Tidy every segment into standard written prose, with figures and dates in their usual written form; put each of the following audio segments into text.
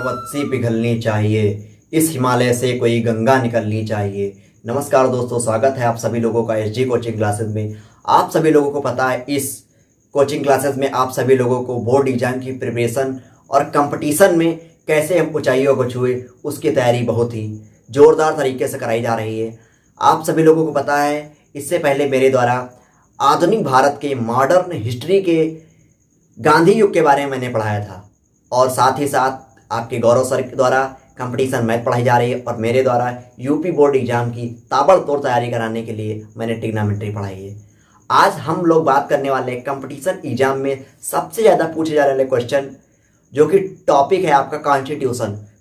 मोहब्बत सी पिघलनी चाहिए, इस हिमालय से कोई गंगा निकलनी चाहिए। नमस्कार दोस्तों, स्वागत है आप सभी लोगों का एसजी कोचिंग क्लासेस में। आप सभी लोगों को पता है इस कोचिंग क्लासेस में आप सभी लोगों को बोर्ड एग्जाम की प्रिपरेशन और कंपटीशन में कैसे हम ऊंचाइयों को छुए उसकी तैयारी बहुत ही ज़ोरदार तरीके से कराई जा रही है। आप सभी लोगों को पता है इससे पहले मेरे द्वारा आधुनिक भारत के मॉडर्न हिस्ट्री के गांधी युग के बारे में मैंने पढ़ाया था, और साथ ही साथ आपके गौरव सर के द्वारा कंपटीशन मैथ पढ़ाई जा रही है, और मेरे द्वारा यूपी बोर्ड एग्जाम की ताबड़तोड़ तैयारी कराने के लिए मैंने ट्रिग्नोमेट्री पढ़ाई है। आज हम लोग बात करने वाले हैं कंपटीशन एग्जाम में सबसे ज़्यादा पूछे जाने वाले क्वेश्चन, जो कि टॉपिक है आपका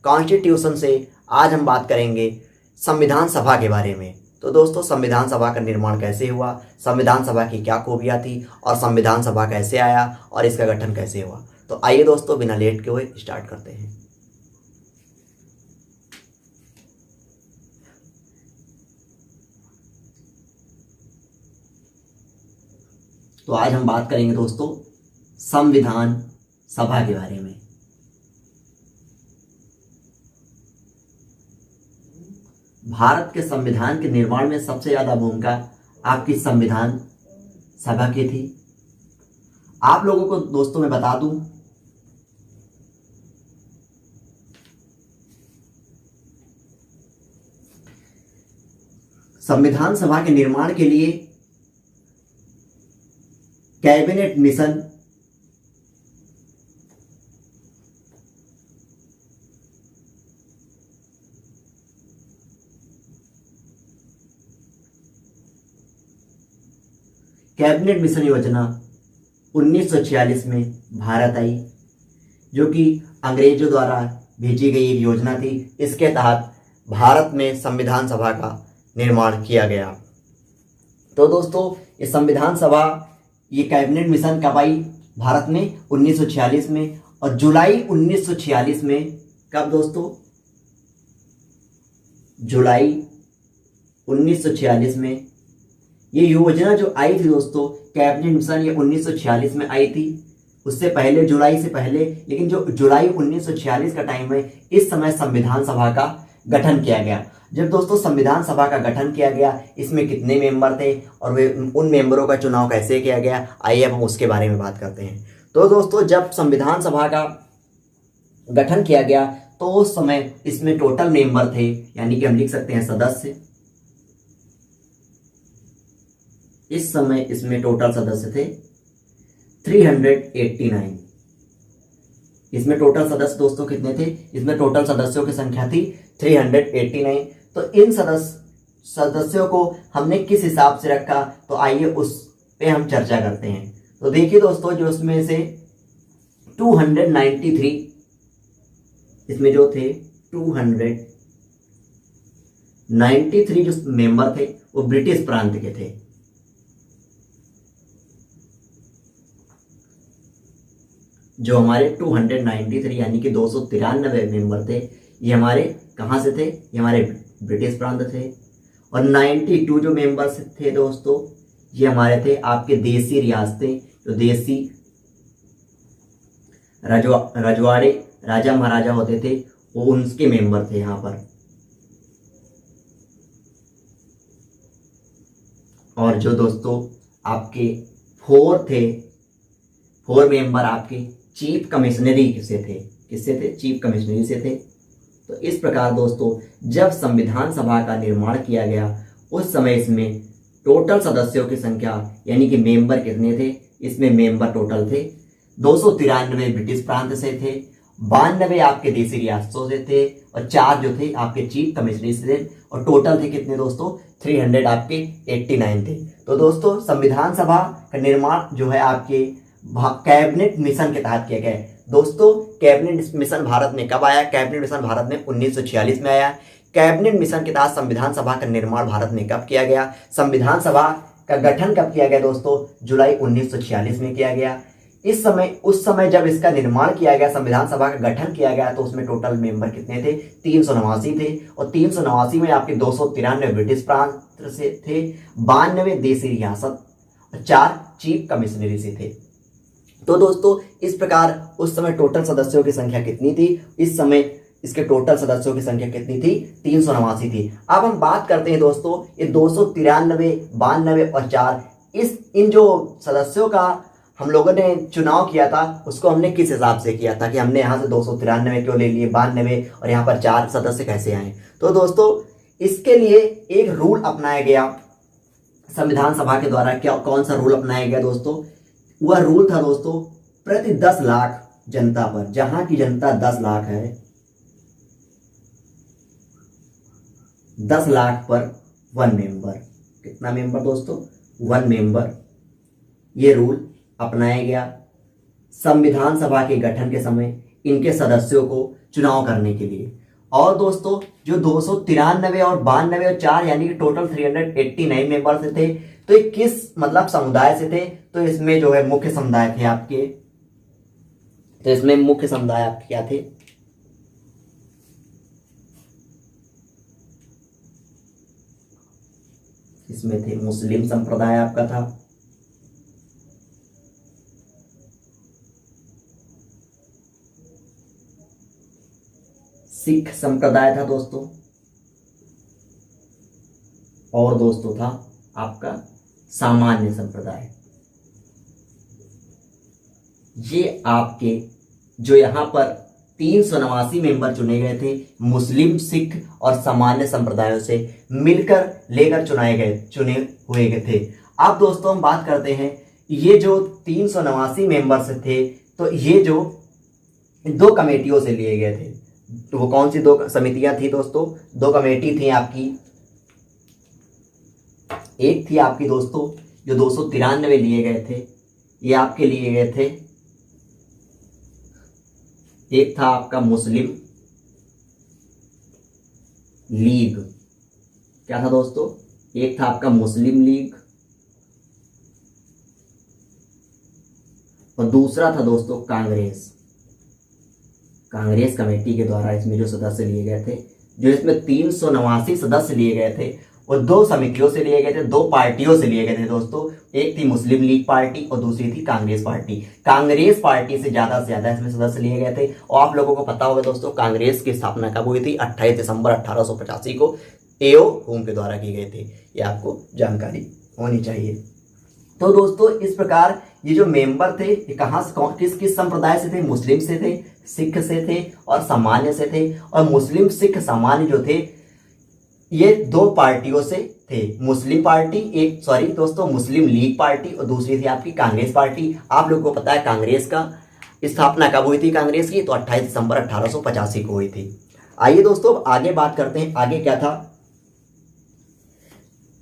कॉन्स्टिट्यूशन से आज हम बात करेंगे संविधान सभा के बारे में। तो दोस्तों, संविधान सभा का निर्माण कैसे हुआ, संविधान सभा की क्या खूबियाँ थी, और संविधान सभा कैसे आया और इसका गठन कैसे हुआ। तो आइए दोस्तों, बिना लेट के हुए स्टार्ट करते हैं। तो आज हम बात करेंगे दोस्तों संविधान सभा के बारे में। भारत के संविधान के निर्माण में सबसे ज्यादा भूमिका आपकी संविधान सभा की थी। आप लोगों को दोस्तों मैं बता दूं, संविधान सभा के निर्माण के लिए कैबिनेट मिशन योजना 1946 में भारत आई, जो कि अंग्रेजों द्वारा भेजी गई एक योजना थी। इसके तहत भारत में संविधान सभा का निर्माण किया गया। तो दोस्तों, ये संविधान सभा, ये कैबिनेट मिशन कब आई भारत में? 1946 में। और जुलाई 1946 में, कब दोस्तों? जुलाई 1946 में ये योजना जो आई थी दोस्तों, कैबिनेट मिशन, ये 1946 में आई थी। उससे पहले, जुलाई से पहले, लेकिन जो जुलाई 1946 का टाइम है, इस समय संविधान सभा का गठन किया गया। जब दोस्तों संविधान सभा का गठन किया गया, इसमें कितने मेंबर थे और वे उन मेंबरों का चुनाव कैसे किया गया, आइए अब हम उसके बारे में बात करते हैं। तो दोस्तों, जब संविधान सभा का गठन किया गया तो उस समय इसमें टोटल मेंबर थे, यानी कि हम लिख सकते हैं सदस्य। इस समय इसमें टोटल सदस्य थे 389। इसमें टोटल सदस्य दोस्तों कितने थे? इसमें टोटल सदस्यों की संख्या थी 389। तो इन सदस्यों को हमने किस हिसाब से रखा, तो आइए उस पे हम चर्चा करते हैं। तो देखिए दोस्तों, जो उसमें से 293 इसमें जो थे 293 जो मेंबर थे वो ब्रिटिश प्रांत के थे। जो हमारे 293 यानी कि 293 मेंबर थे, ये हमारे कहाँ से थे? ये हमारे ब्रिटिश प्रांत थे। और 92 जो मेंबर्स थे दोस्तों, ये हमारे थे आपके देसी रियासतें, जो देसी रजवाड़े राजा महाराजा होते थे, वो उनके मेंबर थे यहाँ पर। और जो दोस्तों आपके 4 मेंबर आपके चीफ कमिश्नरी से थे। किससे थे? चीफ कमिश्नरी से थे। तो इस प्रकार दोस्तों, जब संविधान सभा का निर्माण किया गया, उस समय इसमें टोटल सदस्यों की संख्या, यानी कि मेंबर कितने थे? इसमें मेंबर टोटल थे 293 ब्रिटिश प्रांत से थे, 92 आपके देसी रियासतों से थे, और 4 जो थे आपके चीफ कमिश्नरी से थे। और टोटल थे कितने दोस्तों? 300 आपके 89 थे। तो दोस्तों, संविधान सभा का निर्माण जो है आपके कैबिनेट मिशन के तहत किया गया है। दोस्तों, कैबिनेट मिशन भारत में कब आया? कैबिनेट मिशन भारत में 1946 में आया। कैबिनेट मिशन के तहत संविधान सभा का निर्माण भारत में कब किया गया? संविधान सभा का गठन कब किया गया दोस्तों? जुलाई 1946 में किया गया। उस समय जब इसका निर्माण किया गया, संविधान सभा का गठन किया गया, तो उसमें टोटल मेंबर कितने थे? 389 थे। और 389 में आपके 293 ब्रिटिश प्रांत से थे, 92 देसी रियासत और 4 चीफ कमिश्नरी से थे। तो दोस्तों इस प्रकार उस समय टोटल सदस्यों की संख्या कितनी थी, इस समय इसके टोटल सदस्यों की संख्या कितनी थी, 389 थी। अब हम बात करते हैं दोस्तों ये 293, 92 और 4 इन जो सदस्यों का हम लोगों ने चुनाव किया था उसको हमने किस हिसाब से किया था कि हमने यहाँ से 293 क्यों ले लिए, 92 और यहाँ पर 4 सदस्य कैसे आए। तो दोस्तों इसके लिए एक रूल अपनाया गया संविधान सभा के द्वारा। क्या कौन सा रूल अपनाया गया दोस्तों? वह रूल था दोस्तों प्रति 10 लाख जनता पर, जहां की जनता 10 लाख है, 10 लाख पर 1 मेंबर। कितना मेंबर दोस्तों? 1 मेंबर। ये रूल अपनाया गया संविधान सभा के गठन के समय इनके सदस्यों को चुनाव करने के लिए। और दोस्तों जो 293 और 92 और 4 यानी कि टोटल 389 मेंबर थे, तो ये किस मतलब समुदाय से थे? तो इसमें जो है मुख्य समुदाय थे आपके, तो इसमें मुख्य समुदाय आपके क्या थे? इसमें थे मुस्लिम संप्रदाय आपका था, सिख संप्रदाय था दोस्तों, और दोस्तों था आपका सामान्य संप्रदाय। ये आपके जो यहां पर 389 मेंबर चुने गए थे मुस्लिम, सिख और सामान्य संप्रदायों से मिलकर लेकर चुने हुए गए थे। अब दोस्तों हम बात करते हैं ये जो 389 मेंबर्स थे, तो ये जो 2 कमेटियों से लिए गए थे, तो वो कौन सी 2 समितियां थी दोस्तों? 2 कमेटी थी आपकी। एक थी आपकी दोस्तों जो 293 लिए गए थे, ये आपके लिए गए थे, एक था आपका मुस्लिम लीग। क्या था दोस्तों? एक था आपका मुस्लिम लीग और दूसरा था दोस्तों कांग्रेस। कांग्रेस कमेटी के द्वारा इसमें जो सदस्य लिए गए थे, जो इसमें 389 सदस्य लिए गए थे, वो 2 समितियों से लिए गए थे, 2 पार्टियों से लिए गए थे दोस्तों। एक थी मुस्लिम लीग पार्टी और दूसरी थी कांग्रेस पार्टी। कांग्रेस पार्टी से ज्यादा इसमें सदस्य लिए गए थे। और आप लोगों को पता होगा दोस्तों कांग्रेस की स्थापना कब हुई थी? 28 दिसंबर 1885 को एओ हुम के द्वारा की गई थी। ये आपको जानकारी होनी चाहिए। तो दोस्तों इस प्रकार ये जो मेंबर थे ये कहाँ से, किस संप्रदाय से थे? मुस्लिम से थे, सिख से थे और सामान्य से थे। और मुस्लिम, सिख, सामान्य जो थे ये 2 पार्टियों से थे। मुस्लिम लीग पार्टी और दूसरी थी आपकी कांग्रेस पार्टी। आप लोगों को पता है कांग्रेस का स्थापना कब हुई थी कांग्रेस की? तो 28 दिसंबर 1885 को हुई थी। आइए दोस्तों आगे बात करते हैं, आगे क्या था।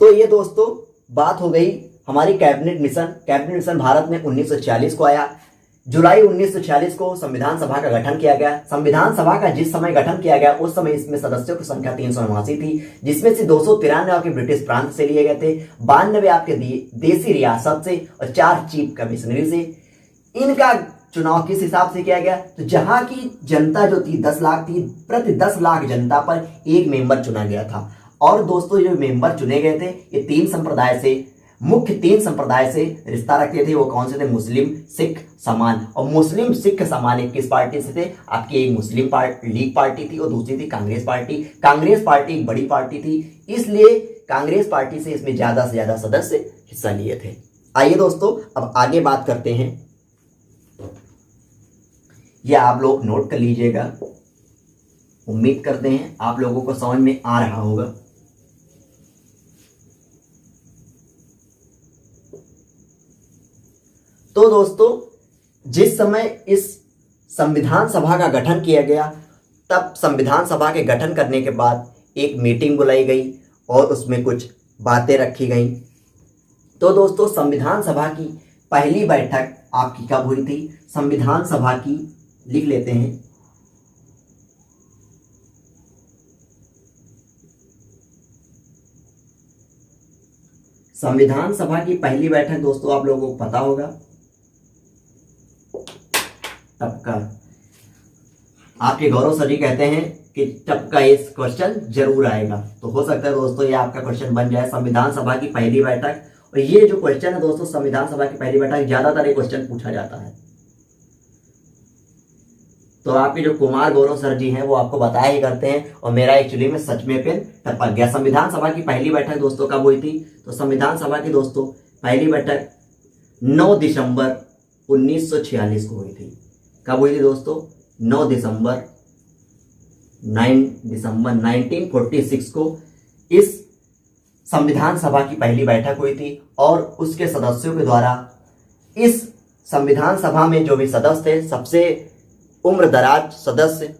तो ये दोस्तों बात हो गई हमारी कैबिनेट मिशन भारत में 1946 को आया। जुलाई 1946 को संविधान सभा का गठन किया गया। संविधान सभा का जिस समय गठन किया गया उस समय इसमें सदस्यों की संख्या 389 थी, जिसमें से 293 आपके ब्रिटिश प्रांत से लिए गए थे, 92 आपके देसी रियासत से और 4 चीफ कमिश्नरी से। इनका चुनाव किस हिसाब से किया गया? तो जहां की जनता जो थी 10 लाख थी, प्रति 10 लाख जनता पर 1 मेंबर चुना गया था। और दोस्तों जो मेंबर चुने गए थे ये मुख्य 3 संप्रदाय से रिश्ता रखते थे। वो कौन से थे? मुस्लिम, सिख, सामान्य। और मुस्लिम, सिख, सामान्य किस पार्टी से थे? आपकी एक मुस्लिम लीग पार्टी थी और दूसरी थी कांग्रेस पार्टी। कांग्रेस पार्टी एक बड़ी पार्टी थी, इसलिए कांग्रेस पार्टी से इसमें ज्यादा से ज्यादा सदस्य हिस्सा लिए थे। आइए दोस्तों अब आगे बात करते हैं, यह आप लोग नोट कर लीजिएगा। उम्मीद करते हैं आप लोगों को समझ में आ रहा होगा। तो दोस्तों जिस समय इस संविधान सभा का गठन किया गया, तब संविधान सभा के गठन करने के बाद एक मीटिंग बुलाई गई और उसमें कुछ बातें रखी गई। तो दोस्तों संविधान सभा की पहली बैठक आपकी कब हुई थी? संविधान सभा की लिख लेते हैं, संविधान सभा की पहली बैठक दोस्तों आप लोगों को पता होगा टपका। आपके गौरव सर जी कहते हैं कि टपका इस क्वेश्चन जरूर आएगा, तो हो सकता है दोस्तों ये आपका क्वेश्चन बन जाए। संविधान सभा की पहली बैठक, और ये जो क्वेश्चन है दोस्तों संविधान सभा की पहली बैठक, ज्यादातर ये क्वेश्चन पूछा जाता है। तो आपके जो कुमार गौरव सर जी हैं वो आपको बताया ही करते हैं, और मेरा एक्चुअली में सच में पेन टपक गया। संविधान सभा की पहली बैठक दोस्तों कब हुई थी? तो संविधान सभा की दोस्तों पहली बैठक 9 दिसंबर 1946 को हुई थी। कब हुई थी दोस्तों? 9 दिसंबर 1946 को इस संविधान सभा की पहली बैठक हुई थी, और उसके सदस्यों के द्वारा इस संविधान सभा में जो भी सदस्य थे, सबसे उम्र दराज सदस्य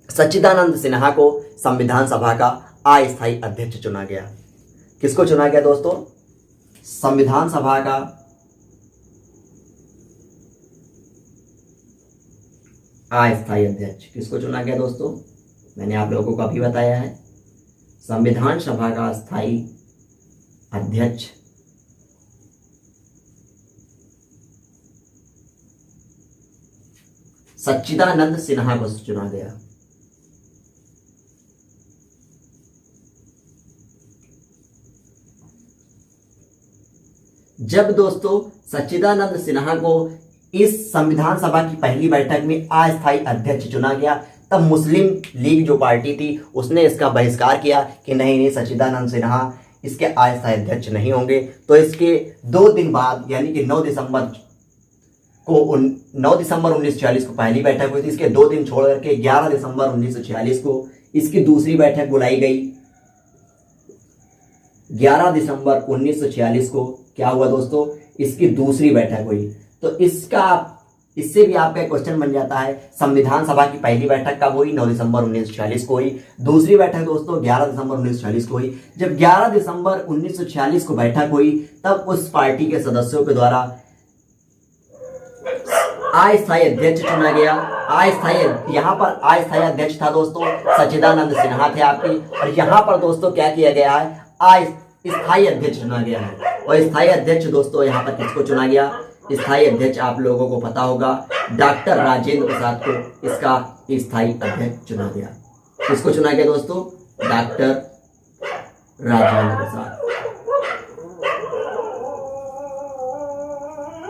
सच्चिदानंद सिन्हा को संविधान सभा का अस्थायी अध्यक्ष चुना गया। किसको चुना गया दोस्तों? संविधान सभा का अस्थायी अध्यक्ष किसको चुना गया दोस्तों? मैंने आप लोगों को अभी बताया है, संविधान सभा का अस्थायी अध्यक्ष सच्चिदानंद सिन्हा को चुना गया। जब दोस्तों सच्चिदानंद सिन्हा को इस संविधान सभा की पहली बैठक में अस्थायी अध्यक्ष चुना गया, तब मुस्लिम लीग जो पार्टी थी उसने इसका बहिष्कार किया कि नहीं, सच्चिदानंद सिन्हा इसके अस्थायी अध्यक्ष नहीं होंगे। तो इसके 2 दिन बाद यानी कि 9 दिसंबर 1946 को पहली बैठक हुई थी। इसके 2 दिन छोड़ करके 11 दिसंबर 1946 को इसकी दूसरी बैठक बुलाई गई। 11 दिसंबर 1946 को क्या हुआ दोस्तों? इसकी दूसरी बैठक हुई। तो इससे भी आपका क्वेश्चन बन जाता है, संविधान सभा की पहली बैठक कब हुई? 9 दिसंबर 1946 को हुई। दूसरी बैठक दोस्तों 11 दिसंबर 1946 को हुई। जब 11 दिसंबर 1946 को बैठक हुई, तब उस पार्टी के सदस्यों के द्वारा अस्थायी अध्यक्ष चुना गया। यहाँ पर अस्थायी अध्यक्ष था दोस्तों सच्चिदानंद सिन्हा थे आपकी, और यहाँ पर दोस्तों क्या किया गया है? स्थायी अध्यक्ष चुना गया है। और स्थायी अध्यक्ष दोस्तों यहाँ पर किसको चुना गया? स्थायी अध्यक्ष आप लोगों को पता होगा, डॉक्टर राजेंद्र प्रसाद को इसका स्थायी अध्यक्ष चुना गया। किसको चुना गया दोस्तों? डॉक्टर राजेंद्र प्रसाद।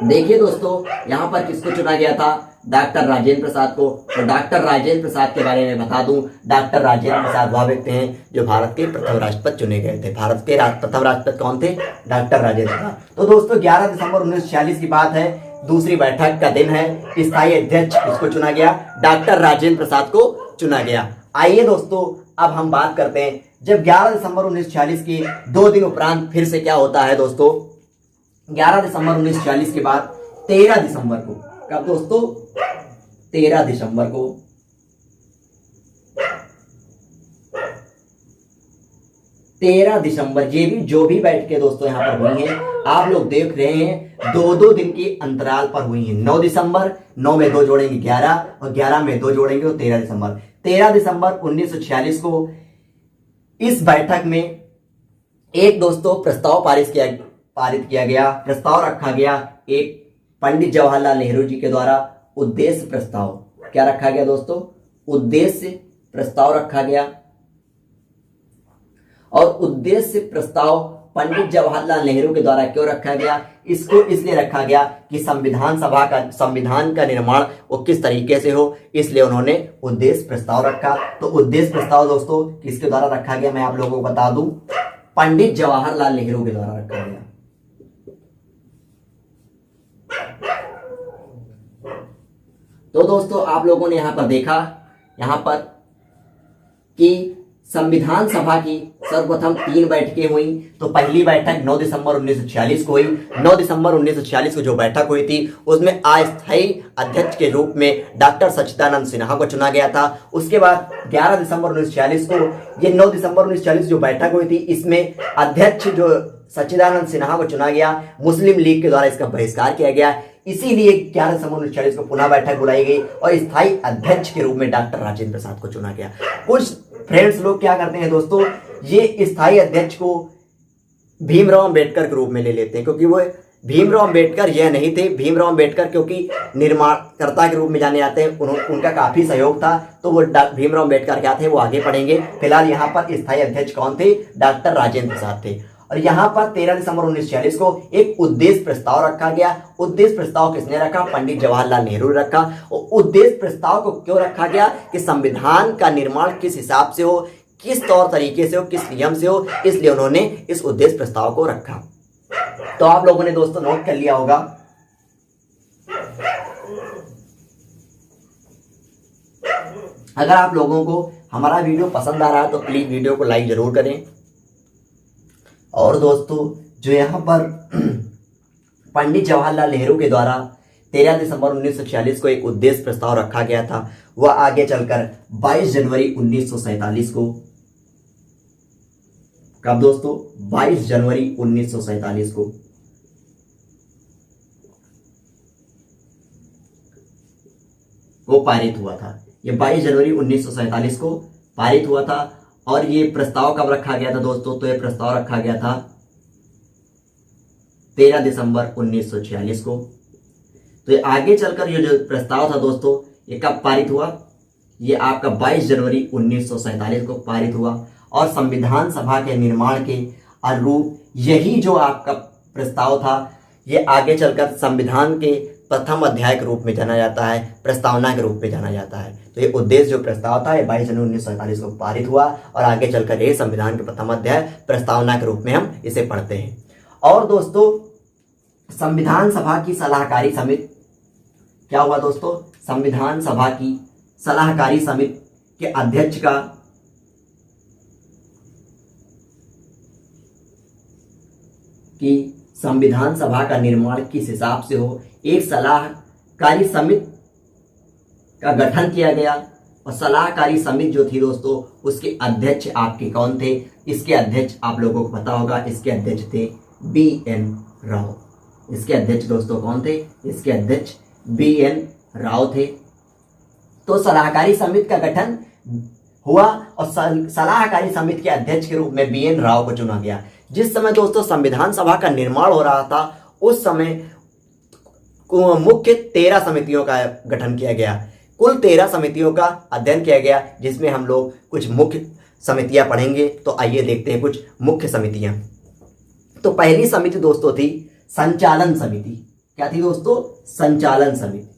देखिए दोस्तों यहाँ पर किसको चुना गया था? डॉक्टर राजेंद्र प्रसाद को। तो डॉक्टर राजेंद्र प्रसाद के बारे में बता दूं, डॉक्टर राजेंद्र प्रसाद वह व्यक्ति हैं जो भारत के प्रथम राष्ट्रपति चुने गए थे। भारत के प्रथम राष्ट्रपति कौन थे? डॉक्टर राजेंद्र प्रसाद। तो दोस्तों 11 दिसंबर 1946 की बात है, दूसरी बैठक का दिन है। स्थायी अध्यक्ष किसको चुना गया? डॉक्टर राजेंद्र प्रसाद को चुना गया। आइए दोस्तों अब हम बात करते हैं, जब 11 दिसंबर 1946 की 2 दिन उपरांत फिर से क्या होता है दोस्तों? 11 दिसंबर 1946 के बाद 13 दिसंबर को, कब दोस्तों? 13 दिसंबर को ये भी जो भी बैठकें दोस्तों यहाँ पर हुई हैं, आप लोग देख रहे हैं 2-2 दिन के अंतराल पर हुई हैं। 9 दिसंबर, 9 में 2 जोड़ेंगे 11, और 11 में 2 जोड़ेंगे तो 13 दिसंबर। 13 दिसंबर 1946 को इस बैठक में एक दोस्तों प्रस्ताव पारित किया गया, प्रस्ताव रखा गया एक पंडित जवाहरलाल नेहरू जी के द्वारा। उद्देश्य प्रस्ताव क्या रखा गया दोस्तों? उद्देश्य प्रस्ताव रखा गया। और उद्देश्य प्रस्ताव पंडित जवाहरलाल नेहरू के द्वारा क्यों रखा गया? इसको इसलिए रखा गया कि संविधान का निर्माण वो किस तरीके से हो, इसलिए उन्होंने उद्देश्य प्रस्ताव रखा। तो उद्देश्य प्रस्ताव दोस्तों किसके द्वारा रखा गया मैं आप लोगों को बता दूं, पंडित जवाहरलाल नेहरू के द्वारा रखा गया। तो दोस्तों आप लोगों ने यहां पर देखा कि संविधान सभा की सर्वप्रथम 3 बैठकें हुई। तो पहली बैठक 9 दिसंबर 1946 को हुई। 9 दिसंबर 1946 को जो बैठक हुई थी उसमें अस्थायी अध्यक्ष के रूप में डॉक्टर सच्चिदानंद सिन्हा को चुना गया था। उसके बाद 11 दिसंबर 1946 को, ये 9 दिसंबर 1946 जो बैठक हुई थी इसमें अध्यक्ष जो सच्चिदानंद सिन्हा को चुना गया, मुस्लिम लीग के द्वारा इसका बहिष्कार किया गया। इसीलिए 11 दिसंबर 1946 को पुनः बैठक बुलाई गई और स्थायी अध्यक्ष के रूप में डॉक्टर राजेंद्र प्रसाद को चुना गया। कुछ फ्रेंड्स लोग क्या करते हैं दोस्तों, ये स्थायी अध्यक्ष को भीमराव अंबेडकर के रूप में ले लेते हैं, क्योंकि वो भीमराव अंबेडकर यह नहीं थे। भीमराव अंबेडकर क्योंकि निर्माणकर्ता के रूप में जाने जाते हैं, उनका काफी सहयोग था, तो वो भीमराव अंबेडकर क्या थे वो आगे पढ़ेंगे। फिलहाल यहाँ पर स्थायी अध्यक्ष कौन थे? डॉक्टर राजेंद्र प्रसाद थे। और यहाँ पर 13 दिसंबर 1946 को एक उद्देश्य प्रस्ताव रखा गया। उद्देश्य प्रस्ताव किसने रखा? पंडित जवाहरलाल नेहरू ने रखा। और उद्देश्य प्रस्ताव को क्यों रखा गया कि संविधान का निर्माण किस हिसाब से हो, किस तौर तरीके से हो, किस नियम से हो, इसलिए उन्होंने इस उद्देश्य प्रस्ताव को रखा। तो आप लोगों ने दोस्तों नोट कर लिया होगा। अगर आप लोगों को हमारा वीडियो पसंद आ रहा है तो प्लीज वीडियो को लाइक जरूर करें। और दोस्तों जो यहाँ पर पंडित जवाहरलाल नेहरू के द्वारा 13 दिसंबर 1946 को एक उद्देश्य प्रस्ताव रखा गया था, वह आगे चलकर 22 जनवरी 1947 को, कब दोस्तों? 22 जनवरी 1947 को वो पारित हुआ था। ये 22 जनवरी 1947 को पारित हुआ था। और ये प्रस्ताव कब रखा गया था दोस्तों? तो ये प्रस्ताव रखा गया था 13 दिसंबर 1946 को। तो ये आगे चलकर ये जो प्रस्ताव था दोस्तों, ये कब पारित हुआ? ये आपका 22 जनवरी 1947 को पारित हुआ। और संविधान सभा के निर्माण के अनुरूप यही जो आपका प्रस्ताव था, ये आगे चलकर संविधान के प्रथम अध्याय के रूप में जाना जाता है, प्रस्तावना के रूप में जाना जाता है। तो ये उद्देश्य जो प्रस्ताव था, ये 22 जनवरी 1947 को पारित हुआ और आगे चलकर ये संविधान के प्रथम अध्याय प्रस्तावना के रूप में हम इसे पढ़ते हैं। और दोस्तों संविधान सभा की सलाहकारी समिति, क्या हुआ दोस्तों? संविधान सभा की सलाहकारी समिति के अध्यक्ष का कि संविधान सभा का निर्माण किस हिसाब से हो, एक सलाहकारी समिति का गठन किया गया। और सलाहकारी समिति जो थी दोस्तों, उसके अध्यक्ष आपके कौन थे? इसके अध्यक्ष आप लोगों को पता होगा, इसके अध्यक्ष थे BN राव। इसके अध्यक्ष दोस्तों कौन थे? इसके अध्यक्ष BN राव थे। तो सलाहकारी समिति का गठन हुआ और सलाहकारी समिति के अध्यक्ष के रूप में BN राव को चुना गया। जिस समय दोस्तों संविधान सभा का निर्माण हो रहा था, उस समय मुख्य 13 समितियों का गठन किया गया। कुल 13 समितियों का अध्ययन किया गया, जिसमें हम लोग कुछ मुख्य समितियां पढ़ेंगे। तो आइए देखते हैं कुछ मुख्य समितियां। तो पहली समिति दोस्तों थी संचालन समिति। क्या थी दोस्तों? संचालन समिति।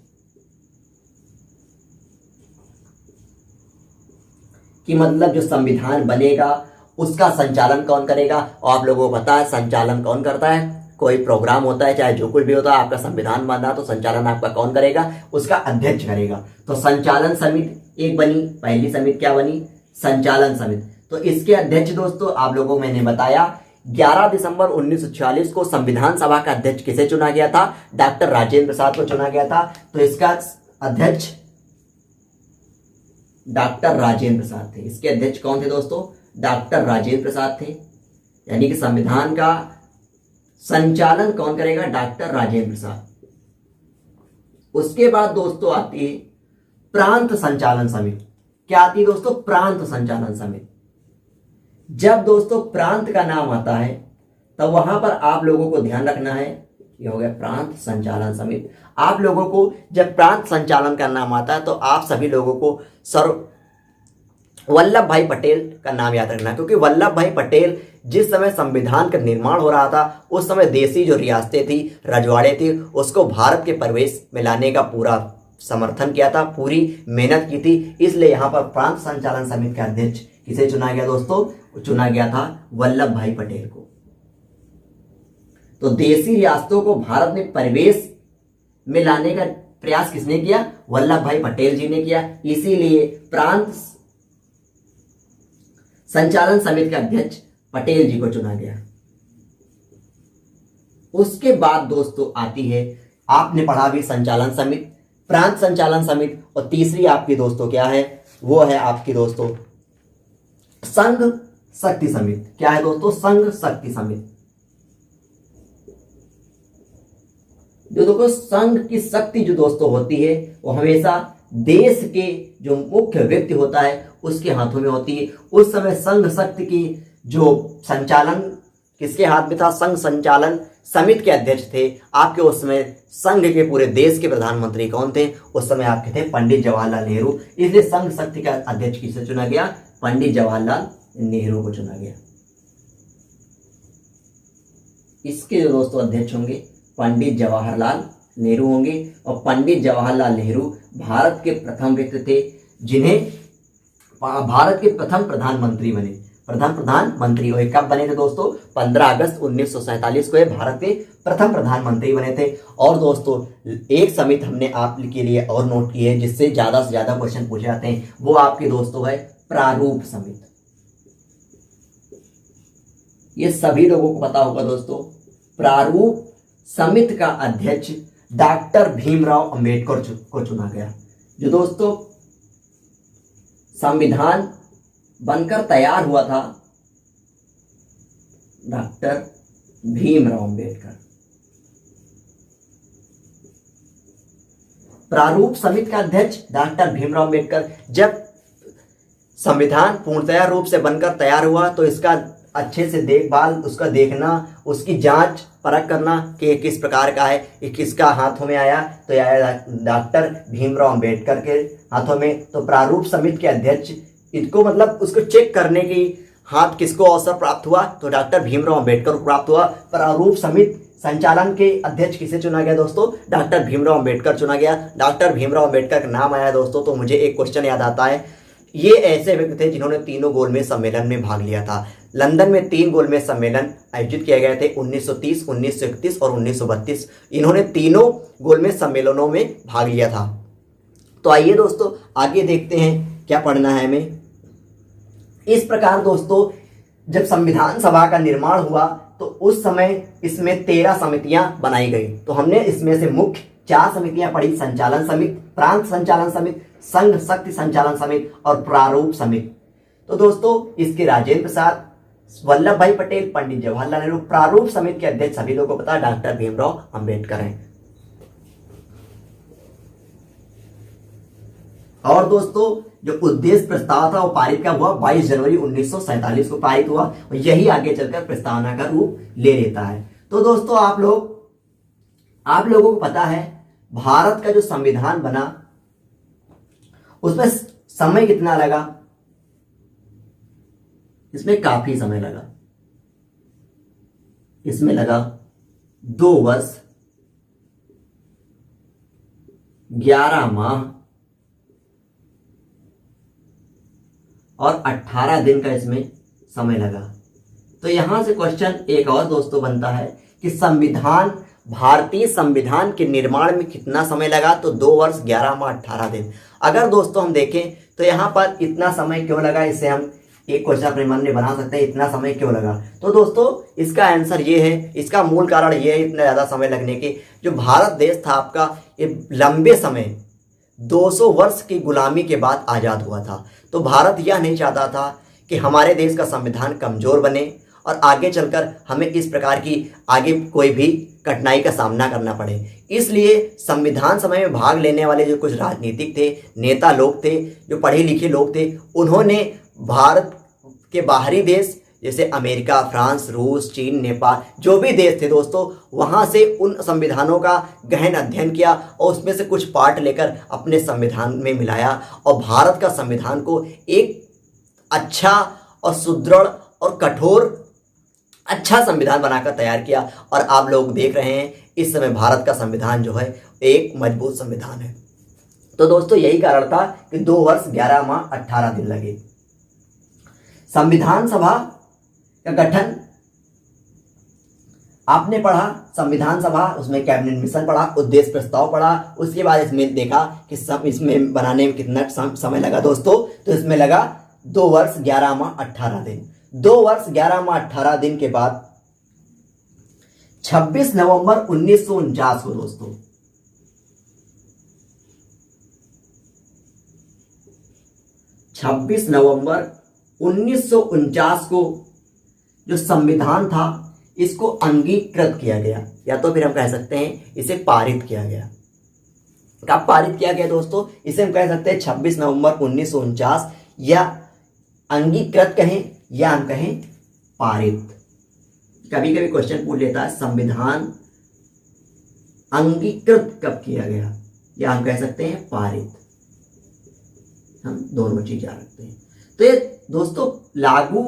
कि मतलब जो संविधान बनेगा उसका संचालन कौन करेगा? और आप लोगों को पता है संचालन कौन करता है? कोई प्रोग्राम होता है, चाहे जो कुछ भी होता है, आपका संविधान बन रहा तो संचालन आपका कौन करेगा? उसका अध्यक्ष करेगा। तो संचालन समिति एक बनी, पहली समिति क्या बनी? संचालन समिति। तो इसके अध्यक्ष दोस्तों आप लोगों को मैंने बताया 11 दिसंबर 1946 को संविधान सभा का अध्यक्ष किसे चुना गया था? डॉक्टर राजेंद्र प्रसाद को चुना गया था। तो इसका अध्यक्ष डॉक्टर राजेंद्र प्रसाद थे। इसके अध्यक्ष कौन थे दोस्तों? डॉक्टर राजेंद्र प्रसाद थे। यानी कि संविधान का संचालन कौन करेगा? डॉक्टर राजेंद्र प्रसाद। उसके बाद दोस्तों आती है प्रांत संचालन समिति। क्या आती है दोस्तों? प्रांत संचालन समिति। जब दोस्तों प्रांत का नाम आता है तब वहां पर आप लोगों को ध्यान रखना है, ये हो गया प्रांत संचालन समिति। आप लोगों को जब प्रांत संचालन का नाम आता है तो आप सभी लोगों को सर वल्लभ भाई पटेल का नाम याद रखना, क्योंकि वल्लभ भाई पटेल जिस समय संविधान का निर्माण हो रहा था, उस समय देसी जो रियासतें थी, रजवाड़े थी, उसको भारत के प्रवेश में लाने का पूरा समर्थन किया था, पूरी मेहनत की थी। इसलिए यहाँ पर प्रांत संचालन समिति का अध्यक्ष किसे चुना गया दोस्तों? चुना गया था वल्लभ भाई पटेल को। तो देसी रियासतों को भारत में प्रवेश में लाने का प्रयास किसने किया? वल्लभ भाई पटेल जी ने किया। इसीलिए प्रांत संचालन समिति का अध्यक्ष पटेल जी को चुना गया। उसके बाद दोस्तों आती है, आपने पढ़ा भी संचालन समिति, प्रांत संचालन समिति, और तीसरी आपकी दोस्तों क्या है? वो है आपकी दोस्तों संघ शक्ति समिति। क्या है दोस्तों? संघ शक्ति समिति। जो देखो संघ की शक्ति जो दोस्तों होती है वो हमेशा देश के जो मुख्य व्यक्ति होता है उसके हाथों में होती है। उस समय संघ शक्ति की जो संचालन किसके हाथ में था? संघ संचालन समिति के अध्यक्ष थे आपके उस समय संघ के पूरे देश के प्रधानमंत्री कौन थे? उस समय आपके थे पंडित जवाहरलाल नेहरू। इसलिए संघ शक्ति का अध्यक्ष किसे चुना गया? पंडित जवाहरलाल नेहरू को चुना गया। इसके जो दोस्तों अध्यक्ष होंगे पंडित जवाहरलाल नेहरू होंगे। और पंडित जवाहरलाल नेहरू भारत के प्रथम व्यक्ति थे जिन्हें भारत के प्रथम प्रधानमंत्री बने, प्रथम प्रधानमंत्री हुए। कब बने थे दोस्तों? 15 अगस्त 1947 को ये भारत के प्रथम प्रधानमंत्री बने थे। और दोस्तों एक समिति हमने आपके लिए और नोट की है जिससे ज्यादा से ज्यादा क्वेश्चन पूछे जाते हैं, वो आपके दोस्तों है प्रारूप समिति। ये सभी लोगों को पता होगा दोस्तों। प्रारूप समिति का अध्यक्ष डॉक्टर भीमराव अंबेडकर को चुना गया। जो दोस्तों संविधान बनकर तैयार हुआ था, डॉक्टर भीमराव अंबेडकर। प्रारूप समिति का अध्यक्ष डॉक्टर भीमराव अंबेडकर। जब संविधान पूर्णतया रूप से बनकर तैयार हुआ तो इसका अच्छे से देखभाल, उसका देखना, उसकी जांच परख करना कि ये किस प्रकार का है, ये किसका हाथों में आया, तो ये आया डॉक्टर भीमराव अंबेडकर के हाथों में। तो प्रारूप समिति के अध्यक्ष इसको मतलब उसको चेक करने की हाथ किसको अवसर प्राप्त हुआ? तो डॉक्टर भीमराव अंबेडकर को प्राप्त हुआ। प्रारूप समिति संचालन के अध्यक्ष किसे चुना गया दोस्तों? डॉक्टर भीमराव अंबेडकर चुना गया। डॉक्टर भीमराव अंबेडकर का नाम आया दोस्तों तो मुझे एक क्वेश्चन याद आता है। ये ऐसे व्यक्ति थे जिन्होंने तीनों गोलमेज सम्मेलन में भाग लिया था। लंदन में 3 गोलमेज सम्मेलन आयोजित किए गए थे, 1930, 1931 और 1932। इन्होंने तीनों गोलमेज सम्मेलनों में भाग लिया था। तो आइए दोस्तों आगे देखते हैं क्या पढ़ना है हमें। इस प्रकार दोस्तों जब संविधान सभा का निर्माण हुआ तो उस समय इसमें 13 समितियां बनाई गई। तो हमने इसमें से मुख्य 4 समितियां पढ़ी, संचालन समिति, प्रांत संचालन समिति, संघ शक्ति संचालन समिति और प्रारूप समिति। तो दोस्तों इसके राजेंद्र प्रसाद, वल्लभ भाई पटेल, पंडित जवाहरलाल नेहरू। प्रारूप समिति के अध्यक्ष सभी लोगों को पता है डॉक्टर भीमराव अंबेडकर हैं। और दोस्तों जो उद्देश्य प्रस्ताव था वो पारित का हुआ 22 जनवरी 1947 को पारित हुआ और यही आगे चलकर प्रस्तावना का रूप ले लेता है। तो दोस्तों आप लोगों को पता है भारत का जो संविधान बना उसमें समय कितना लगा? इसमें काफी समय लगा। इसमें लगा 2 वर्ष 11 माह और 18 दिन का इसमें समय लगा। तो यहां से क्वेश्चन एक और दोस्तों बनता है कि भारतीय संविधान के निर्माण में कितना समय लगा? तो 2 वर्ष 11 माह 18 दिन। अगर दोस्तों हम देखें तो यहां पर इतना समय क्यों लगा, इससे हम एक क्वेश्चन अपने मन में बना सकते हैं, इतना समय क्यों लगा? तो दोस्तों इसका आंसर ये है, इसका मूल कारण ये है इतना ज़्यादा समय लगने की, जो भारत देश था आपका ये लंबे समय 200 वर्ष की गुलामी के बाद आज़ाद हुआ था। तो भारत यह नहीं चाहता था कि हमारे देश का संविधान कमज़ोर बने और आगे चलकर हमें इस प्रकार की आगे कोई भी कठिनाई का सामना करना पड़े। इसलिए संविधान सभा में भाग लेने वाले जो कुछ राजनीतिक थे, नेता लोग थे, जो पढ़े लिखे लोग थे, उन्होंने भारत के बाहरी देश जैसे अमेरिका, फ्रांस, रूस, चीन, नेपाल, जो भी देश थे दोस्तों, वहाँ से उन संविधानों का गहन अध्ययन किया और उसमें से कुछ पार्ट लेकर अपने संविधान में मिलाया और भारत का संविधान को एक अच्छा और सुदृढ़ और कठोर अच्छा संविधान बनाकर तैयार किया। और आप लोग देख रहे हैं इस समय भारत का संविधान जो है एक मजबूत संविधान है। तो दोस्तों यही कारण था कि 2 वर्ष 11 माह 18 दिन लगे। संविधान सभा का गठन आपने पढ़ा, संविधान सभा, उसमें कैबिनेट मिशन पढ़ा, उद्देश्य प्रस्ताव पढ़ा, उसके बाद इसमें देखा कि सब इसमें बनाने में कितना समय लगा दोस्तों। तो इसमें लगा 2 वर्ष 11 माह 18 दिन। 2 वर्ष 11 माह 18 दिन के बाद 26 नवंबर 1949 को दोस्तों 26 नवंबर 1949 को जो संविधान था इसको अंगीकृत किया गया, या तो फिर हम कह सकते हैं इसे पारित किया गया। कब पारित किया गया दोस्तों? इसे हम कह सकते हैं 26 नवंबर 1949, या अंगीकृत कहें या हम कहें पारित। कभी कभी क्वेश्चन पूछ लेता है संविधान अंगीकृत कब किया गया, या हम कह सकते हैं पारित। हम दोनों चीज याद रखते हैं। तो ये दोस्तों लागू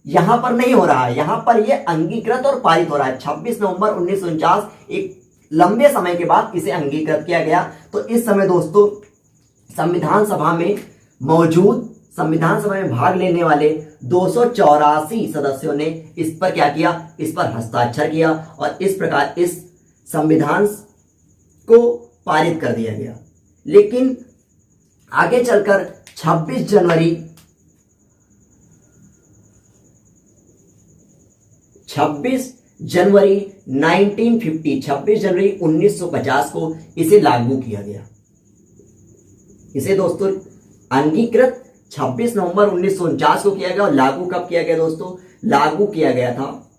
यहां पर नहीं हो रहा है, यहां पर ये अंगीकृत और पारित हो रहा है। 26 नवंबर 1949 एक लंबे समय के बाद इसे अंगीकृत किया गया। तो इस समय दोस्तों संविधान सभा में भाग लेने वाले 284 सदस्यों ने इस पर क्या किया, इस पर हस्ताक्षर किया और इस प्रकार इस संविधान को पारित कर दिया गया। लेकिन आगे चलकर 26 जनवरी 1950 को इसे लागू किया गया। इसे दोस्तों अंगीकृत 26 नवंबर 1949 को किया गया और लागू कब किया गया दोस्तों, लागू किया गया था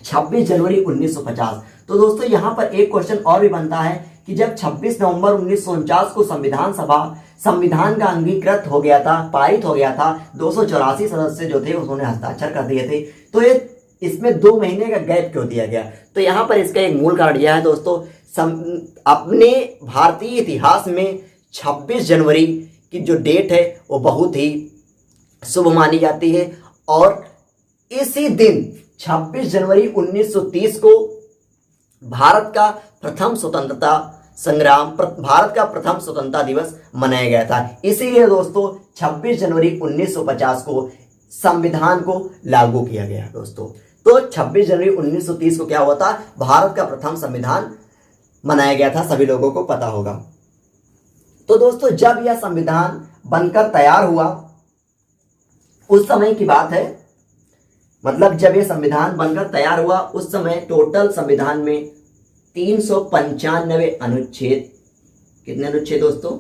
26 जनवरी 1950। तो दोस्तों यहां पर एक क्वेश्चन और भी बनता है कि जब 26 नवंबर 1949 को संविधान का अंगीकृत हो गया था, पारित हो गया था, 284 सदस्य जो थे उन्होंने हस्ताक्षर कर दिए थे, तो ये इसमें 2 महीने का गैप क्यों दिया गया? तो यहां पर इसका एक मूल कारण यह है दोस्तों, अपने भारतीय इतिहास में 26 जनवरी की जो डेट है वो बहुत ही शुभ मानी जाती है और इसी दिन 26 जनवरी 1930 को भारत का प्रथम स्वतंत्रता दिवस मनाया गया था। इसीलिए दोस्तों 26 जनवरी 1950 को संविधान को लागू किया गया दोस्तों। तो 26 जनवरी 1930 को क्या हुआ था, भारत का प्रथम संविधान मनाया गया था, सभी लोगों को पता होगा। तो दोस्तों जब यह संविधान बनकर तैयार हुआ उस समय की बात है, मतलब जब यह संविधान बनकर तैयार हुआ उस समय टोटल संविधान में 395 अनुच्छेद, कितने अनुच्छेद दोस्तों,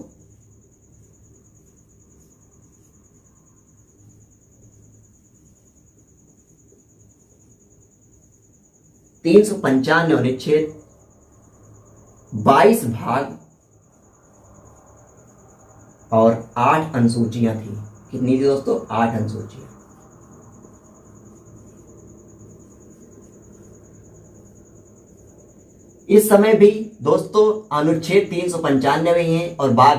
395 अनुच्छेद, 22 भाग और 8 अनुसूचियां थी। कितनी थी दोस्तों, 8 अनुसूचियां। इस समय भी दोस्तों अनुच्छेद 395 ही हैं और भाग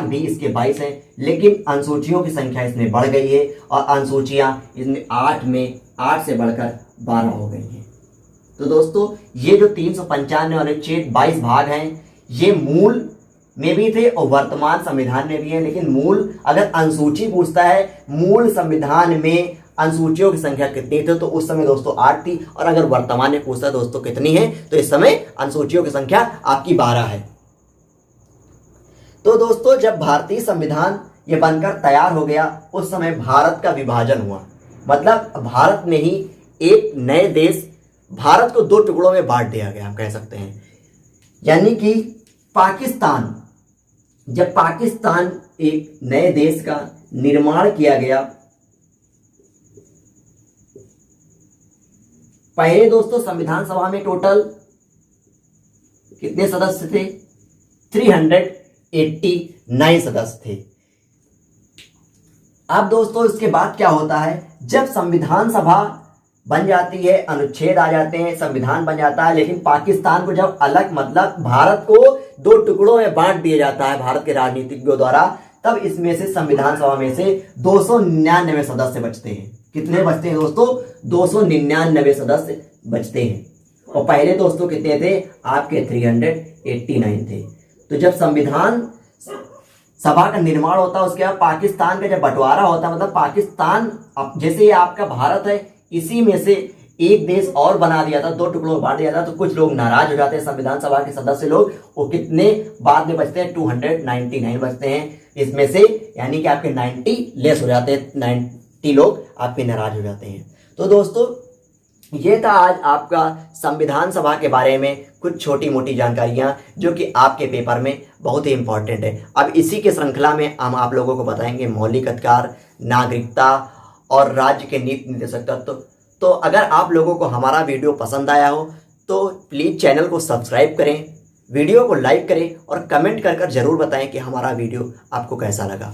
भी इसके 22 हैं, लेकिन अनुसूचियों की संख्या इसमें बढ़ गई है और अनुसूचियां इसमें 8 से बढ़कर 12 हो गई हैं। तो दोस्तों ये जो 395 अनुच्छेद 22 भाग हैं ये मूल में भी थे और वर्तमान संविधान में भी है। लेकिन मूल अगर अनुसूची पूछता है, मूल संविधान में अनुसूचियों की संख्या कितनी थी, तो उस समय दोस्तों 8 थी। और अगर वर्तमान में पूछता है दोस्तों कितनी है, तो इस समय अनुसूचियों की संख्या आपकी 12 है। तो दोस्तों जब भारतीय संविधान ये बनकर तैयार हो गया उस समय भारत का विभाजन हुआ, मतलब भारत में ही एक नए देश, भारत को 2 टुकड़ों में बांट दिया गया, आप कह सकते हैं। यानी कि पाकिस्तान, जब पाकिस्तान एक नए देश का निर्माण किया गया, पहले दोस्तों संविधान सभा में टोटल कितने सदस्य थे, 389 सदस्य थे। अब दोस्तों इसके बाद क्या होता है, जब संविधान सभा बन जाती है, अनुच्छेद आ जाते हैं, संविधान बन जाता है, लेकिन पाकिस्तान को जब अलग, मतलब भारत को 2 टुकड़ों में बांट दिया जाता है भारत के राजनीतिज्ञों द्वारा, तब इसमें से संविधान सभा में से 299 सदस्य बचते हैं। कितने बचते हैं दोस्तों, 299 सदस्य बचते हैं। और पहले दोस्तों कितने थे, आपके 389 थे। तो जब संविधान सभा का निर्माण होता है उसके बाद पाकिस्तान का जब बंटवारा होता है, मतलब पाकिस्तान जैसे ये आपका भारत है इसी में से एक देश और बना दिया था, 2 टुकड़ों में बांट दिया था, तो कुछ लोग नाराज हो जाते हैं संविधान सभा के सदस्य लोग। वो कितने बाद में बचते हैं, 299 बचते हैं इसमें से, यानी कि आपके 90 लेस हो जाते हैं, 90 लोग आपके नाराज हो जाते हैं। तो दोस्तों ये था आज आपका संविधान सभा के बारे में कुछ छोटी मोटी जानकारियां जो कि आपके पेपर में बहुत ही इंपॉर्टेंट है। अब इसी के श्रृंखला में हम आप लोगों को बताएंगे मौलिक अधिकार, नागरिकता और राज्य के नीति निर्देशक तत्व। तो अगर आप लोगों को हमारा वीडियो पसंद आया हो तो प्लीज़ चैनल को सब्सक्राइब करें, वीडियो को लाइक करें और कमेंट कर जरूर बताएं कि हमारा वीडियो आपको कैसा लगा।